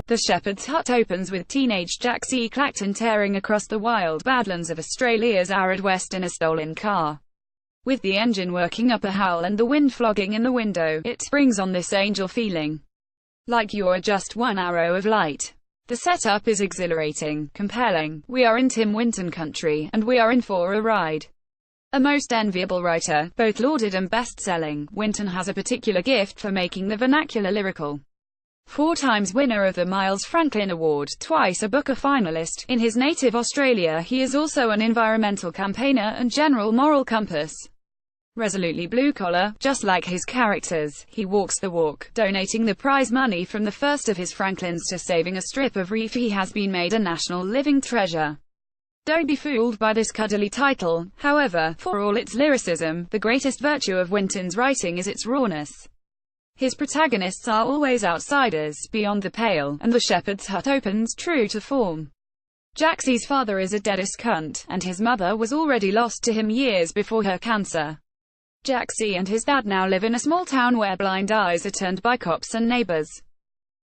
The Shepherd's Hut opens with teenage Jack C. Clacton tearing across the wild badlands of Australia's arid west in a stolen car. With the engine working up a howl and the wind flogging in the window, it brings on this angel feeling. Like you're just one arrow of light. The setup is exhilarating, compelling. We are in Tim Winton country, and we are in for a ride. A most enviable writer, both lauded and best-selling, Winton has a particular gift for making the vernacular lyrical. 4 times winner of the Miles Franklin Award, twice a Booker finalist. In his native Australia, he is also an environmental campaigner and general moral compass. Resolutely blue-collar, just like his characters, he walks the walk, donating the prize money from the first of his Franklins to saving a strip of reef. He has been made a national living treasure. Don't be fooled by this cuddly title, however. For all its lyricism, the greatest virtue of Winton's writing is its rawness. His protagonists are always outsiders, beyond the pale, and The Shepherd's Hut opens true to form. Jack C's father is a deadest cunt, and his mother was already lost to him years before her cancer. Jack C and his dad now live in a small town where blind eyes are turned by cops and neighbors.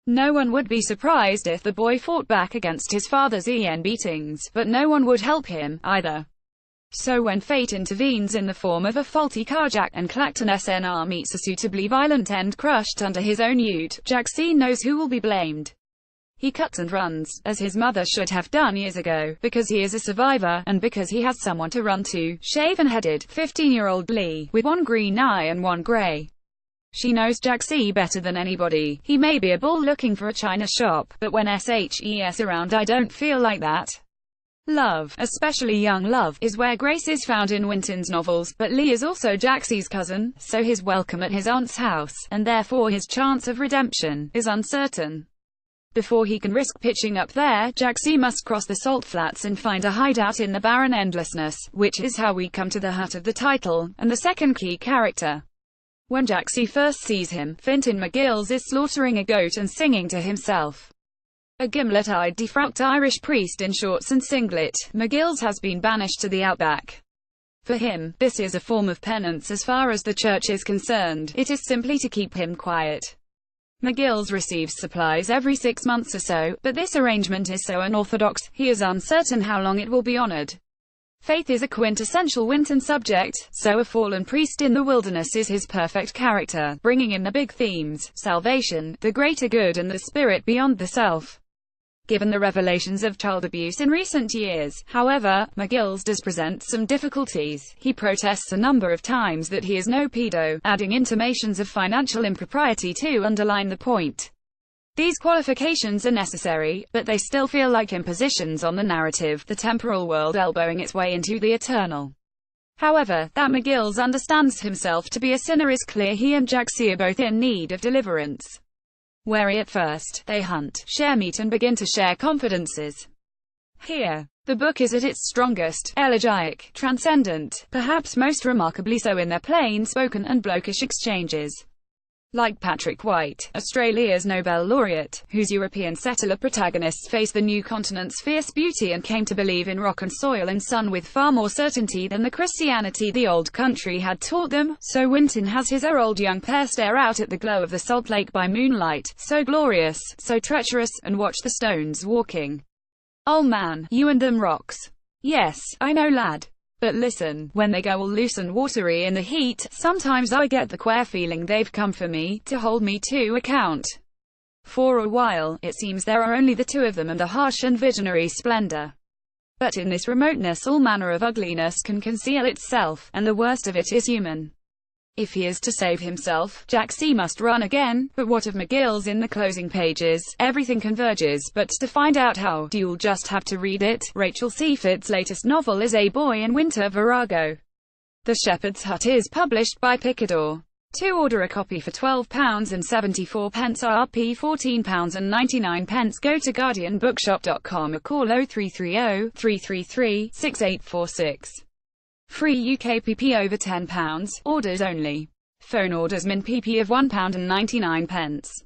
No one would be surprised if the boy fought back against his father's beatings, but no one would help him, either. So when fate intervenes in the form of a faulty carjack and Clacton SNR meets a suitably violent end crushed under his own ute, Jack C knows who will be blamed. He cuts and runs, as his mother should have done years ago, because he is a survivor, and because he has someone to run to. Shaven-headed, 15-year-old Lee, with one green eye and one grey. She knows Jack C better than anybody. He may be a bull looking for a china shop, but when SHES around I don't feel like that. Love, especially young love, is where grace is found in Winton's novels, but Lee is also Jack C's cousin, so his welcome at his aunt's house, and therefore his chance of redemption, is uncertain. Before he can risk pitching up there, Jack C must cross the salt flats and find a hideout in the barren endlessness, which is how we come to the hut of the title, and the second key character. When Jack C first sees him, Fintan McGills is slaughtering a goat and singing to himself. A gimlet-eyed defrocked Irish priest in shorts and singlet, McGills has been banished to the outback. For him, this is a form of penance as far as the church is concerned. It is simply to keep him quiet. McGills receives supplies every 6 months or so, but this arrangement is so unorthodox, he is uncertain how long it will be honored. Faith is a quintessential Winton subject, so a fallen priest in the wilderness is his perfect character, bringing in the big themes: salvation, the greater good and the spirit beyond the self. Given the revelations of child abuse in recent years, however, McGills does present some difficulties. He protests a number of times that he is no pedo, adding intimations of financial impropriety to underline the point. These qualifications are necessary, but they still feel like impositions on the narrative, the temporal world elbowing its way into the eternal. However, that McGills understands himself to be a sinner is clear. He and Jack C are both in need of deliverance. Wary at first, they hunt, share meat and begin to share confidences. Here, the book is at its strongest, elegiac, transcendent, perhaps most remarkably so in their plain-spoken and blokish exchanges. Like Patrick White, Australia's Nobel laureate, whose European settler protagonists faced the new continent's fierce beauty and came to believe in rock and soil and sun with far more certainty than the Christianity the old country had taught them, so Winton has his old young pair stare out at the glow of the salt lake by moonlight, so glorious, so treacherous, and watch the stones walking. "Ol' man, you and them rocks." "Yes, I know lad. But listen, when they go all loose and watery in the heat, sometimes I get the queer feeling they've come for me, to hold me to account. For a while, it seems there are only the two of them and the harsh and visionary splendor. But in this remoteness all manner of ugliness can conceal itself, and the worst of it is human. If he is to save himself, Jack C must run again, but what of McGills in the closing pages? Everything converges, but to find out how, you'll just have to read it. Rachel Seyffert's latest novel is A Boy in Winter Virago. The Shepherd's Hut is published by Picador. To order a copy for £12.74 RP £14.99, go to guardianbookshop.com or call 0330 333 6846. Free UK PP over £10, orders only. Phone orders min PP of £1.99.